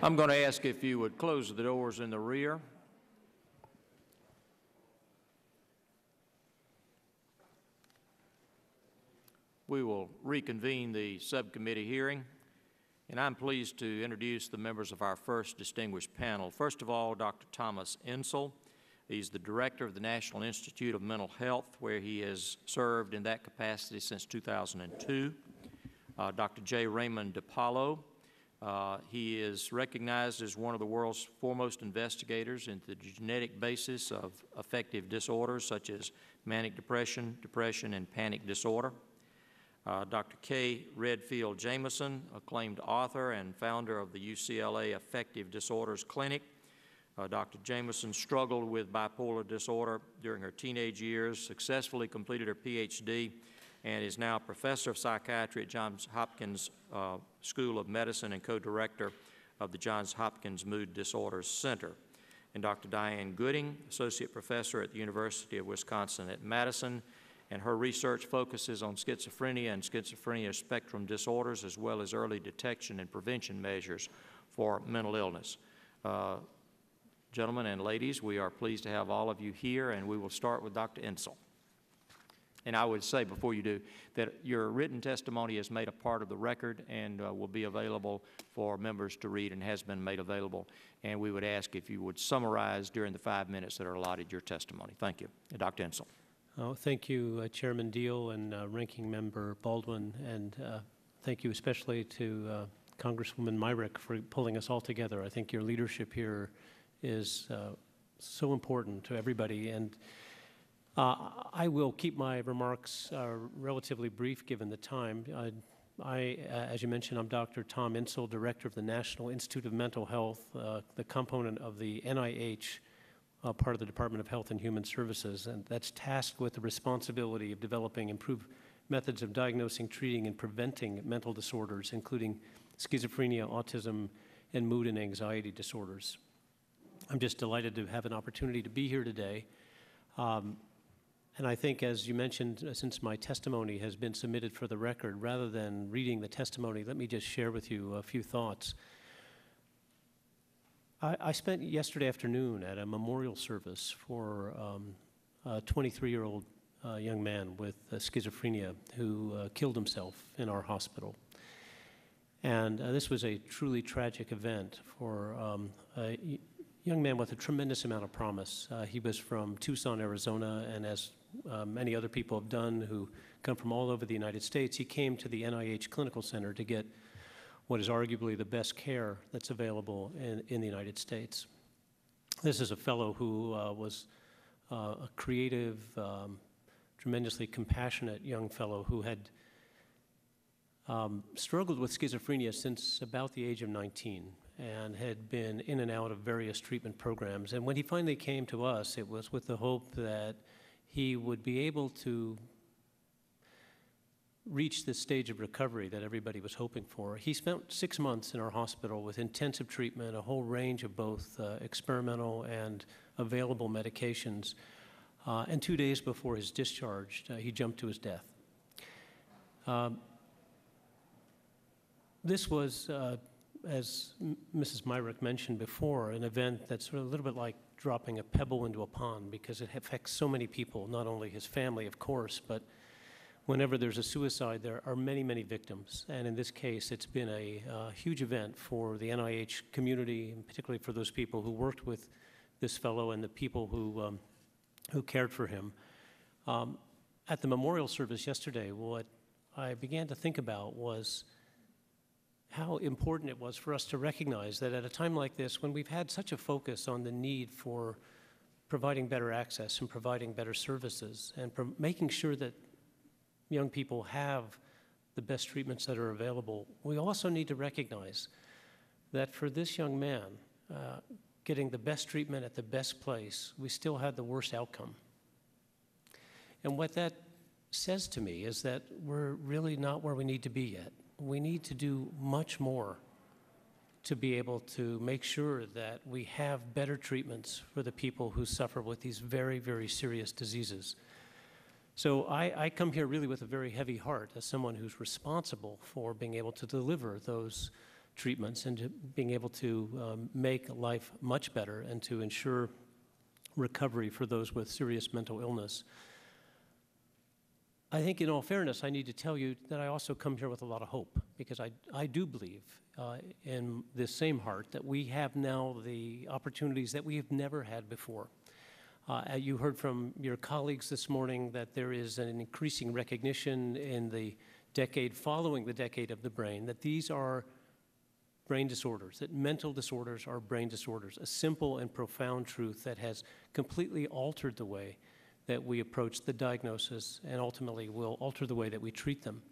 I'm going to ask if you would close the doors in the rear. We will reconvene the subcommittee hearing, and I'm pleased to introduce the members of our first distinguished panel. First of all, Dr. Thomas Insel. He's the director of the National Institute of Mental Health, where he has served in that capacity since 2002. Dr. J. Raymond Dappollo. He is recognized as one of the world's foremost investigators into the genetic basis of affective disorders such as manic depression, depression, and panic disorder. Dr. K. Redfield Jamison, acclaimed author and founder of the UCLA Affective Disorders Clinic. Dr. Jamison struggled with bipolar disorder during her teenage years, successfully completed her PhD, and is now professor of psychiatry at Johns Hopkins School of Medicine and co-director of the Johns Hopkins Mood Disorders Center. And Dr. Diane Gooding, associate professor at the University of Wisconsin at Madison, and her research focuses on schizophrenia and schizophrenia spectrum disorders, as well as early detection and prevention measures for mental illness. Gentlemen and ladies, we are pleased to have all of you here, and we will start with Dr. Insel. And I would say before you do that your written testimony is made a part of the record and will be available for members to read and has been made available. And we would ask if you would summarize during the 5 minutes that are allotted your testimony. Thank you. Dr. Insel. Oh, thank you, Chairman Deal and Ranking Member Baldwin, and thank you especially to Congresswoman Myrick for pulling us all together. I think your leadership here is so important to everybody, and I will keep my remarks relatively brief given the time. As you mentioned, I'm Dr. Tom Insel, Director of the National Institute of Mental Health, the component of the NIH, part of the Department of Health and Human Services, and that's tasked with the responsibility of developing improved methods of diagnosing, treating, and preventing mental disorders, including schizophrenia, autism, and mood and anxiety disorders. I'm just delighted to have an opportunity to be here today. And I think, as you mentioned, since my testimony has been submitted for the record, rather than reading the testimony, let me just share with you a few thoughts. I spent yesterday afternoon at a memorial service for a 23-year-old young man with schizophrenia who killed himself in our hospital. And this was a truly tragic event for a young man with a tremendous amount of promise. He was from Tucson, Arizona, and as many other people have done who come from all over the United States, he came to the NIH Clinical Center to get what is arguably the best care that's available in the United States. This is a fellow who was a creative, tremendously compassionate young fellow who had struggled with schizophrenia since about the age of 19 and had been in and out of various treatment programs. And when he finally came to us, it was with the hope that he would be able to reach this stage of recovery that everybody was hoping for. He spent 6 months in our hospital with intensive treatment, a whole range of both experimental and available medications. And 2 days before his discharge, he jumped to his death. This was, as Mrs. Myrick mentioned before, an event that's sort of a little bit like dropping a pebble into a pond because it affects so many people, not only his family, of course, but whenever there's a suicide, there are many, many victims. And in this case, it's been a huge event for the NIH community, and particularly for those people who worked with this fellow and the people who cared for him. At the memorial service yesterday, what I began to think about was how important it was for us to recognize that at a time like this, when we've had such a focus on the need for providing better access and providing better services and making sure that young people have the best treatments that are available, we also need to recognize that for this young man, getting the best treatment at the best place, we still had the worst outcome. And what that says to me is that we're really not where we need to be yet. We need to do much more to be able to make sure that we have better treatments for the people who suffer with these very, very serious diseases. So I come here really with a very heavy heart as someone who's responsible for being able to deliver those treatments and to being able to make life much better and to ensure recovery for those with serious mental illness. I think in all fairness, I need to tell you that I also come here with a lot of hope, because I do believe in this same heart that we have now the opportunities that we have never had before. You heard from your colleagues this morning that there is an increasing recognition in the decade following the decade of the brain that these are brain disorders, that mental disorders are brain disorders, a simple and profound truth that has completely altered the way that we approach the diagnosis and ultimately will alter the way that we treat them.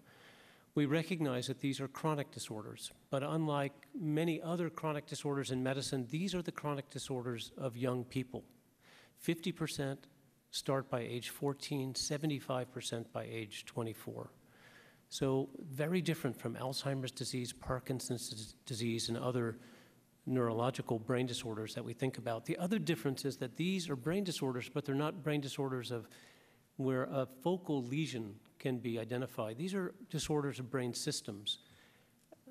We recognize that these are chronic disorders, but unlike many other chronic disorders in medicine, these are the chronic disorders of young people. 50% start by age 14, 75% by age 24. So very different from Alzheimer's disease, Parkinson's disease, and other neurological brain disorders that we think about. The other difference is that these are brain disorders, but they're not brain disorders of where a focal lesion can be identified. These are disorders of brain systems.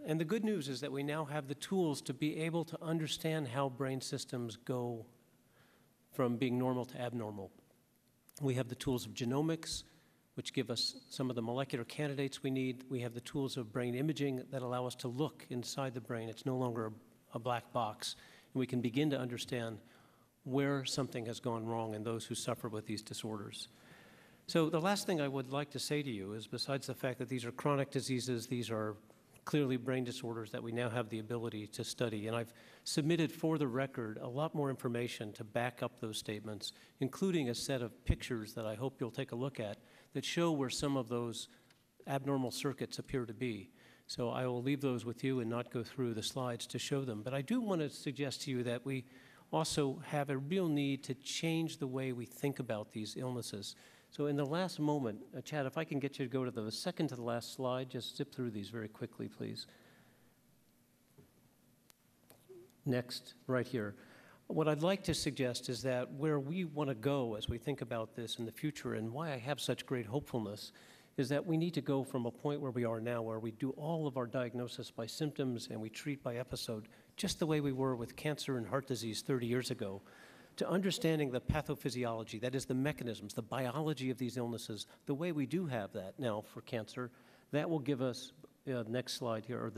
And the good news is that we now have the tools to be able to understand how brain systems go from being normal to abnormal. We have the tools of genomics, which give us some of the molecular candidates we need. We have the tools of brain imaging that allow us to look inside the brain. It's no longer a black box, and we can begin to understand where something has gone wrong in those who suffer with these disorders. So the last thing I would like to say to you is, besides the fact that these are chronic diseases, these are clearly brain disorders that we now have the ability to study. And I've submitted for the record a lot more information to back up those statements, including a set of pictures that I hope you'll take a look at that show where some of those abnormal circuits appear to be. So I will leave those with you and not go through the slides to show them. But I do want to suggest to you that we also have a real need to change the way we think about these illnesses. So in the last moment, Chad, if I can get you to go to the second to the last slide, just zip through these very quickly, please. Next, right here. What I'd like to suggest is that where we want to go as we think about this in the future, and why I have such great hopefulness, is that we need to go from a point where we are now, where we do all of our diagnosis by symptoms and we treat by episode, just the way we were with cancer and heart disease 30 years ago, to understanding the pathophysiology, that is the mechanisms, the biology of these illnesses, the way we do have that now for cancer. That will give us, next slide here,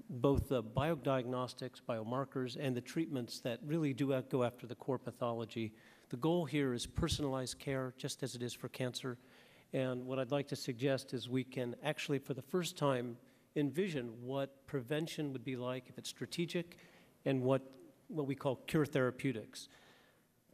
both the biodiagnostics, biomarkers, and the treatments that really do go after the core pathology. The goal here is personalized care, just as it is for cancer. And what I'd like to suggest is we can actually, for the first time, envision what prevention would be like if it's strategic, and what we call cure therapeutics.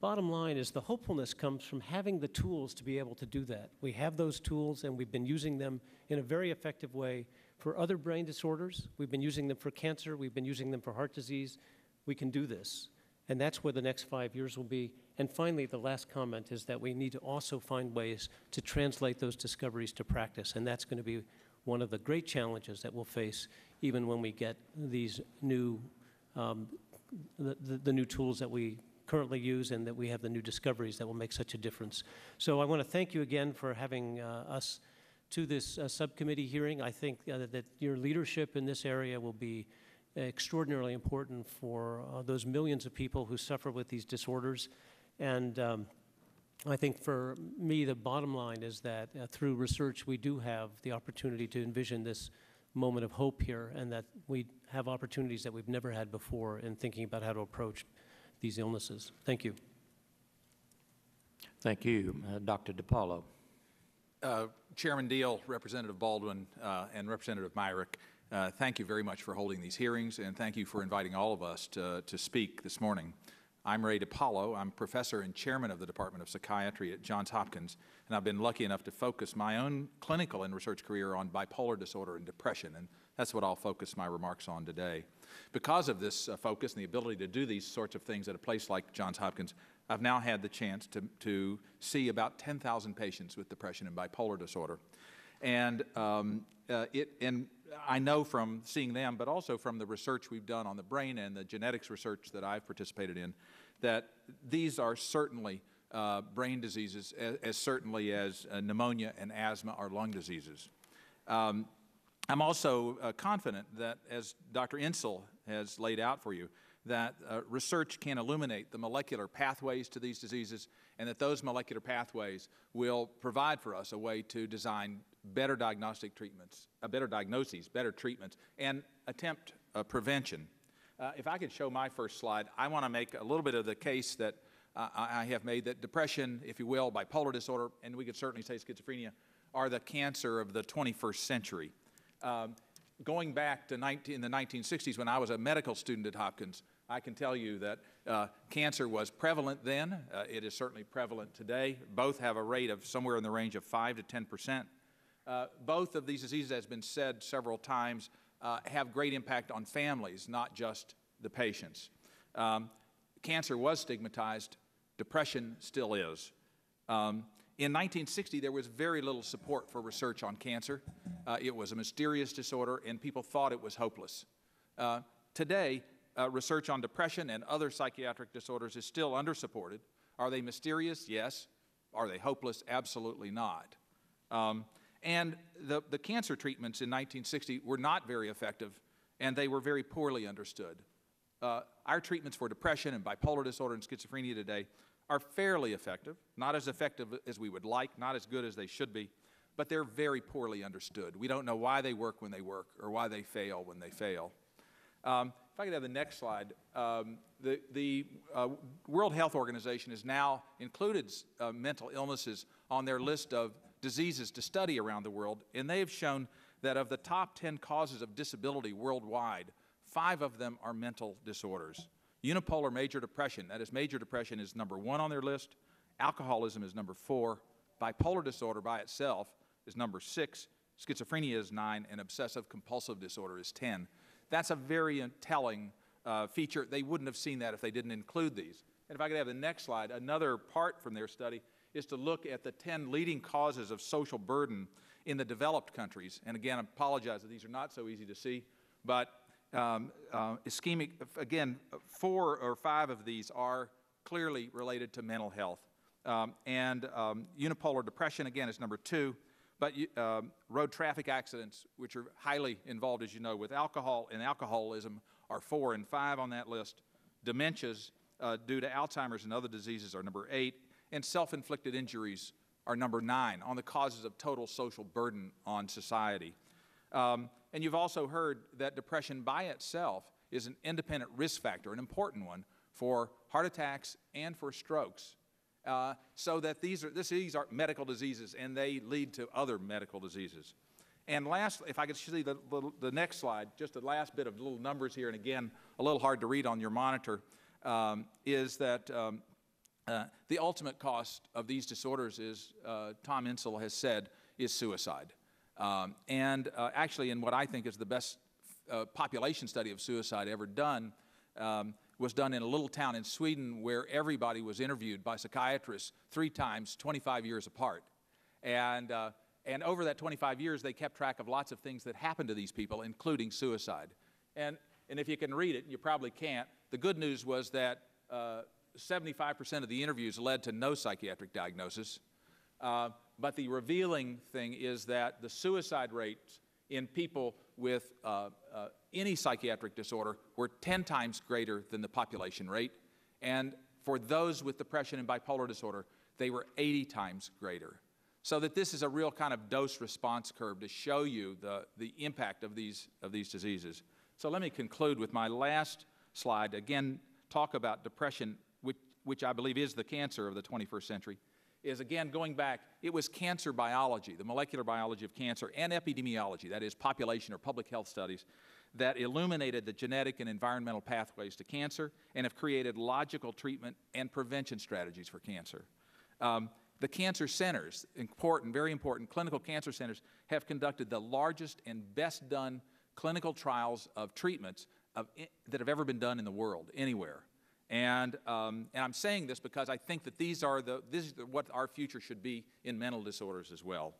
Bottom line is the hopefulness comes from having the tools to be able to do that. We have those tools, and we've been using them in a very effective way for other brain disorders. We've been using them for cancer. We've been using them for heart disease. We can do this. And that's where the next 5 years will be. And finally, the last comment is that we need to also find ways to translate those discoveries to practice. And that's going to be one of the great challenges that we'll face even when we get these new, the new tools that we currently use, and that we have the new discoveries that will make such a difference. So I want to thank you again for having us to this subcommittee hearing. I think that your leadership in this area will be extraordinarily important for those millions of people who suffer with these disorders. And I think for me, the bottom line is that through research, we do have the opportunity to envision this moment of hope here, and that we have opportunities that we've never had before in thinking about how to approach these illnesses. Thank you. Thank you. Dr. Dappollo. Chairman Deal, Representative Baldwin, and Representative Myrick, thank you very much for holding these hearings, and thank you for inviting all of us to speak this morning. I'm Ray Dappollo. I'm professor and chairman of the Department of Psychiatry at Johns Hopkins, and I've been lucky enough to focus my own clinical and research career on bipolar disorder and depression, and that's what I'll focus my remarks on today. Because of this focus and the ability to do these sorts of things at a place like Johns Hopkins, I've now had the chance to see about 10,000 patients with depression and bipolar disorder. And I know from seeing them, but also from the research we've done on the brain and the genetics research that I've participated in, that these are certainly brain diseases, as certainly as pneumonia and asthma are lung diseases. I'm also confident that, as Dr. Insel has laid out for you, that research can illuminate the molecular pathways to these diseases, and that those molecular pathways will provide for us a way to design better diagnostic treatments, better diagnoses, better treatments, and attempt prevention. If I could show my first slide, I want to make a little bit of the case that I have made, that depression, if you will, bipolar disorder, and we could certainly say schizophrenia, are the cancer of the 21st century. Going back to in the 1960s, when I was a medical student at Hopkins, I can tell you that cancer was prevalent then. It is certainly prevalent today. Both have a rate of somewhere in the range of 5 to 10%. Both of these diseases, as has been said several times, have great impact on families, not just the patients. Cancer was stigmatized. Depression still is. In 1960, there was very little support for research on cancer. It was a mysterious disorder, and people thought it was hopeless. Today, research on depression and other psychiatric disorders is still undersupported. Are they mysterious? Yes. Are they hopeless? Absolutely not. And the cancer treatments in 1960 were not very effective, and they were very poorly understood. Our treatments for depression and bipolar disorder and schizophrenia today are fairly effective, not as effective as we would like, not as good as they should be, but they're very poorly understood. We don't know why they work when they work or why they fail when they fail. If I could have the next slide. The World Health Organization has now included mental illnesses on their list of diseases to study around the world, and they have shown that of the top 10 causes of disability worldwide, 5 of them are mental disorders. Unipolar major depression, that is, major depression, is number 1 on their list. Alcoholism is number 4. Bipolar disorder by itself is number 6. Schizophrenia is 9, and obsessive compulsive disorder is 10. That's a very telling feature. They wouldn't have seen that if they didn't include these. And if I could have the next slide, another part from their study is to look at the 10 leading causes of social burden in the developed countries. And again, I apologize that these are not so easy to see, but ischemic, again, 4 or 5 of these are clearly related to mental health. Unipolar depression, again, is number 2. But road traffic accidents, which are highly involved, as you know, with alcohol and alcoholism, are 4 and 5 on that list. Dementias due to Alzheimer's and other diseases are number 8. And self-inflicted injuries are number 9 on the causes of total social burden on society. And you've also heard that depression by itself is an independent risk factor, an important one, for heart attacks and for strokes. So that these are medical diseases, and they lead to other medical diseases. And last, if I could see the next slide, just the last bit of little numbers here, and again, a little hard to read on your monitor, is that the ultimate cost of these disorders is, Tom Insel has said, is suicide. Actually, in what I think is the best population study of suicide ever done, was done in a little town in Sweden where everybody was interviewed by psychiatrists 3 times, 25 years apart. And over that 25 years, they kept track of lots of things that happened to these people, including suicide. And if you can read it, and you probably can't, the good news was that 75% of the interviews led to no psychiatric diagnosis. But the revealing thing is that the suicide rates in people with any psychiatric disorder were 10 times greater than the population rate. And for those with depression and bipolar disorder, they were 80 times greater. So that this is a real kind of dose-response curve to show you the impact of these diseases. So let me conclude with my last slide. Again, talk about depression, which I believe is the cancer of the 21st century. Is, again, going back, it was cancer biology, the molecular biology of cancer, and epidemiology, that is population or public health studies, that illuminated the genetic and environmental pathways to cancer and have created logical treatment and prevention strategies for cancer. The cancer centers, very important clinical cancer centers, have conducted the largest and best done clinical trials of treatments that have ever been done in the world, anywhere. And I'm saying this because I think that this is what our future should be in mental disorders as well.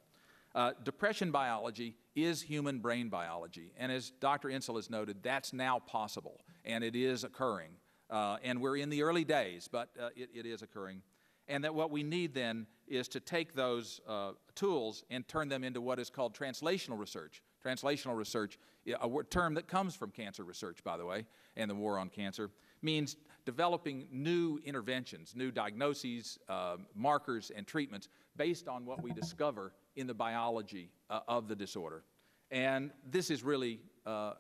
Depression biology is human brain biology, and as Dr. Insel has noted, that's now possible, and it is occurring. And we're in the early days, but it is occurring. And that what we need then is to take those tools and turn them into what is called translational research, Translational research, a term that comes from cancer research, by the way, and the war on cancer, means developing new interventions, new diagnoses, markers, and treatments based on what we discover in the biology of the disorder. And this is really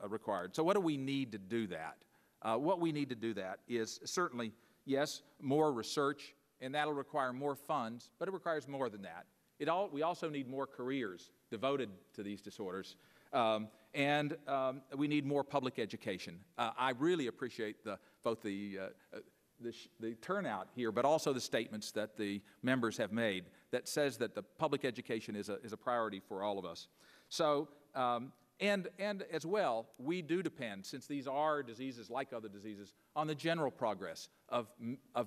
required. So what do we need to do that? What we need to do that is certainly, yes, more research, and that'll require more funds, but it requires more than that. We also need more careers devoted to these disorders, and we need more public education. I really appreciate both the turnout here, but also the statements that the members have made that says that the public education is a priority for all of us. So, and as well, we do depend, since these are diseases like other diseases, on the general progress of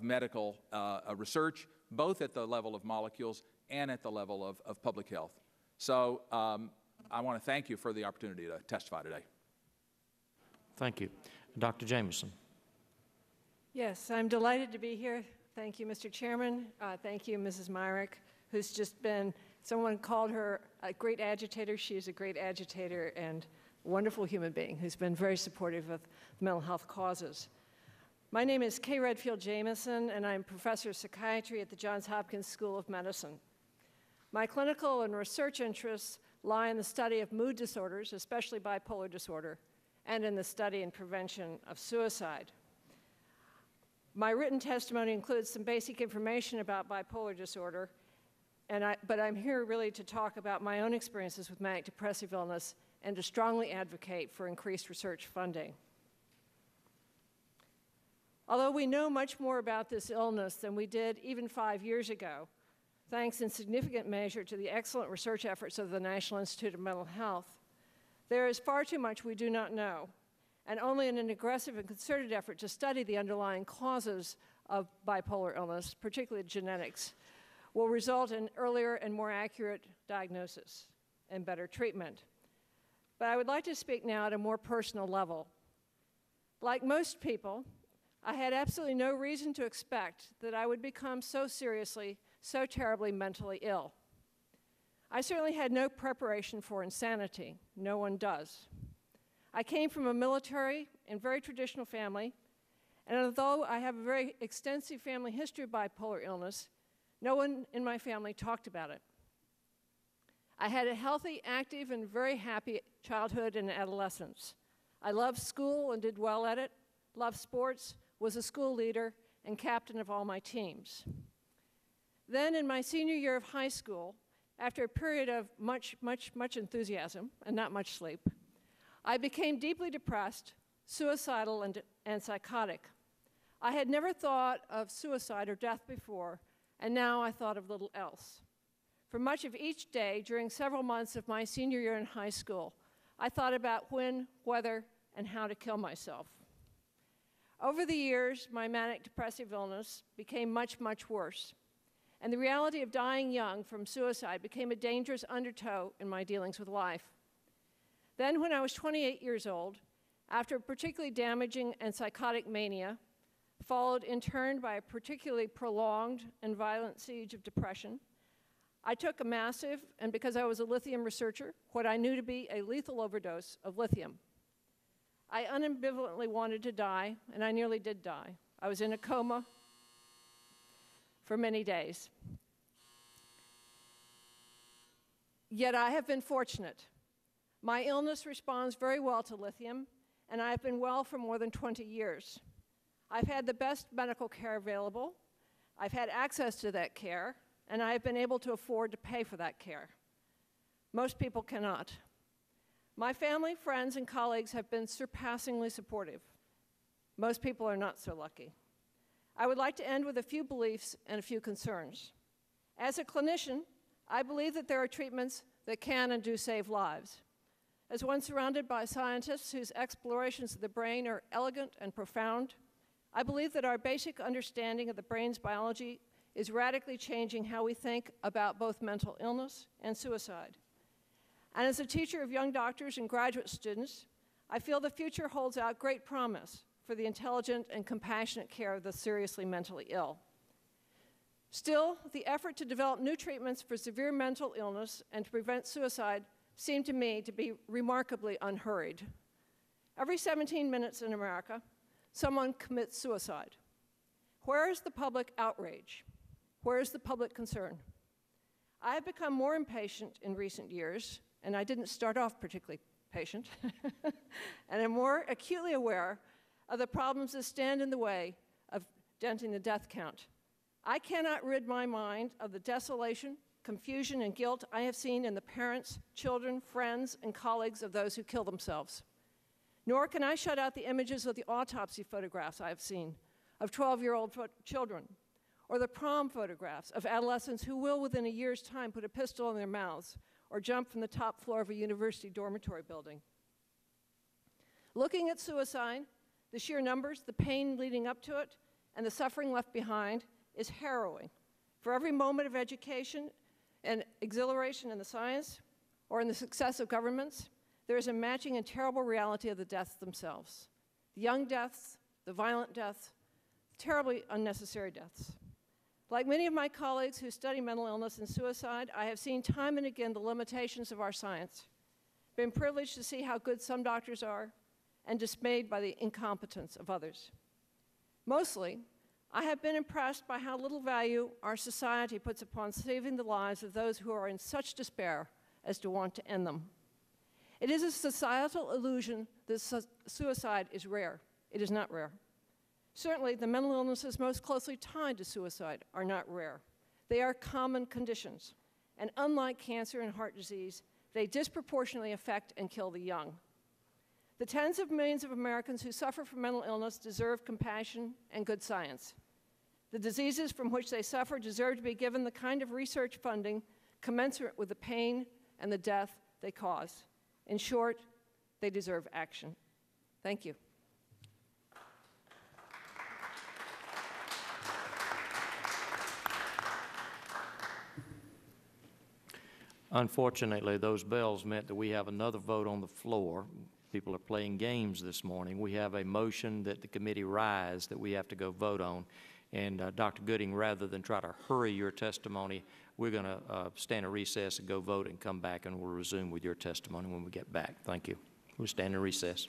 medical research, both at the level of molecules and at the level of public health. So I want to thank you for the opportunity to testify today. Thank you. Dr. Jamison. Yes, I'm delighted to be here. Thank you, Mr. Chairman. Thank you, Mrs. Myrick, who's just been, someone called her a great agitator. She is a great agitator and a wonderful human being who's been very supportive of mental health causes. My name is Kay Redfield Jamison, and I'm professor of psychiatry at the Johns Hopkins School of Medicine. My clinical and research interests lie in the study of mood disorders, especially bipolar disorder, and in the study and prevention of suicide. My written testimony includes some basic information about bipolar disorder, but I'm here really to talk about my own experiences with manic depressive illness and to strongly advocate for increased research funding. Although we know much more about this illness than we did even 5 years ago, thanks in significant measure to the excellent research efforts of the National Institute of Mental Health, there is far too much we do not know, and only in an aggressive and concerted effort to study the underlying causes of bipolar illness, particularly genetics, will result in earlier and more accurate diagnosis and better treatment. But I would like to speak now at a more personal level. Like most people, I had absolutely no reason to expect that I would become so seriously, so terribly mentally ill. I certainly had no preparation for insanity. No one does. I came from a military and very traditional family, and although I have a very extensive family history of bipolar illness, no one in my family talked about it. I had a healthy, active, and very happy childhood and adolescence. I loved school and did well at it, loved sports, was a school leader, and captain of all my teams. Then in my senior year of high school, after a period of much enthusiasm and not much sleep, I became deeply depressed, suicidal, and psychotic. I had never thought of suicide or death before, and now I thought of little else. For much of each day during several months of my senior year in high school, I thought about when, whether, and how to kill myself. Over the years, my manic depressive illness became much worse, and the reality of dying young from suicide became a dangerous undertow in my dealings with life. Then, when I was 28 years old, after a particularly damaging and psychotic mania, followed in turn by a particularly prolonged and violent siege of depression, I took a massive, and because I was a lithium researcher, what I knew to be a lethal overdose of lithium. I unambivalently wanted to die, and I nearly did die. I was in a coma for many days. Yet I have been fortunate. My illness responds very well to lithium, and I have been well for more than 20 years. I've had the best medical care available. I've had access to that care, and I have been able to afford to pay for that care. Most people cannot. My family, friends, and colleagues have been surpassingly supportive. Most people are not so lucky. I would like to end with a few beliefs and a few concerns. As a clinician, I believe that there are treatments that can and do save lives. As one surrounded by scientists whose explorations of the brain are elegant and profound, I believe that our basic understanding of the brain's biology is radically changing how we think about both mental illness and suicide. And as a teacher of young doctors and graduate students, I feel the future holds out great promise for the intelligent and compassionate care of the seriously mentally ill. Still, the effort to develop new treatments for severe mental illness and to prevent suicide seem to me to be remarkably unhurried. Every 17 minutes in America, someone commits suicide. Where is the public outrage? Where is the public concern? I have become more impatient in recent years, and I didn't start off particularly patient, and am more acutely aware of the problems that stand in the way of denting the death count. I cannot rid my mind of the desolation, confusion, and guilt I have seen in the parents, children, friends, and colleagues of those who kill themselves. Nor can I shut out the images of the autopsy photographs I have seen of 12-year-old children, or the prom photographs of adolescents who will, within a year's time, put a pistol in their mouths or jump from the top floor of a university dormitory building. Looking at suicide, the sheer numbers, the pain leading up to it, and the suffering left behind is harrowing. For every moment of education and exhilaration in the science or in the success of governments, there is a matching and terrible reality of the deaths themselves. The young deaths, the violent deaths, terribly unnecessary deaths. Like many of my colleagues who study mental illness and suicide, I have seen time and again the limitations of our science, been privileged to see how good some doctors are, and dismayed by the incompetence of others. Mostly, I have been impressed by how little value our society puts upon saving the lives of those who are in such despair as to want to end them. It is a societal illusion that suicide is rare. It is not rare. Certainly, the mental illnesses most closely tied to suicide are not rare. They are common conditions, and unlike cancer and heart disease, they disproportionately affect and kill the young. The tens of millions of Americans who suffer from mental illness deserve compassion and good science. The diseases from which they suffer deserve to be given the kind of research funding commensurate with the pain and the death they cause. In short, they deserve action. Thank you. Unfortunately, those bells meant that we have another vote on the floor. People are playing games this morning. We have a motion that the committee rise that we have to go vote on. And Dr. Gooding, rather than try to hurry your testimony, we're going to stand in recess and go vote and come back, and we'll resume with your testimony when we get back. Thank you. We'll stand in recess.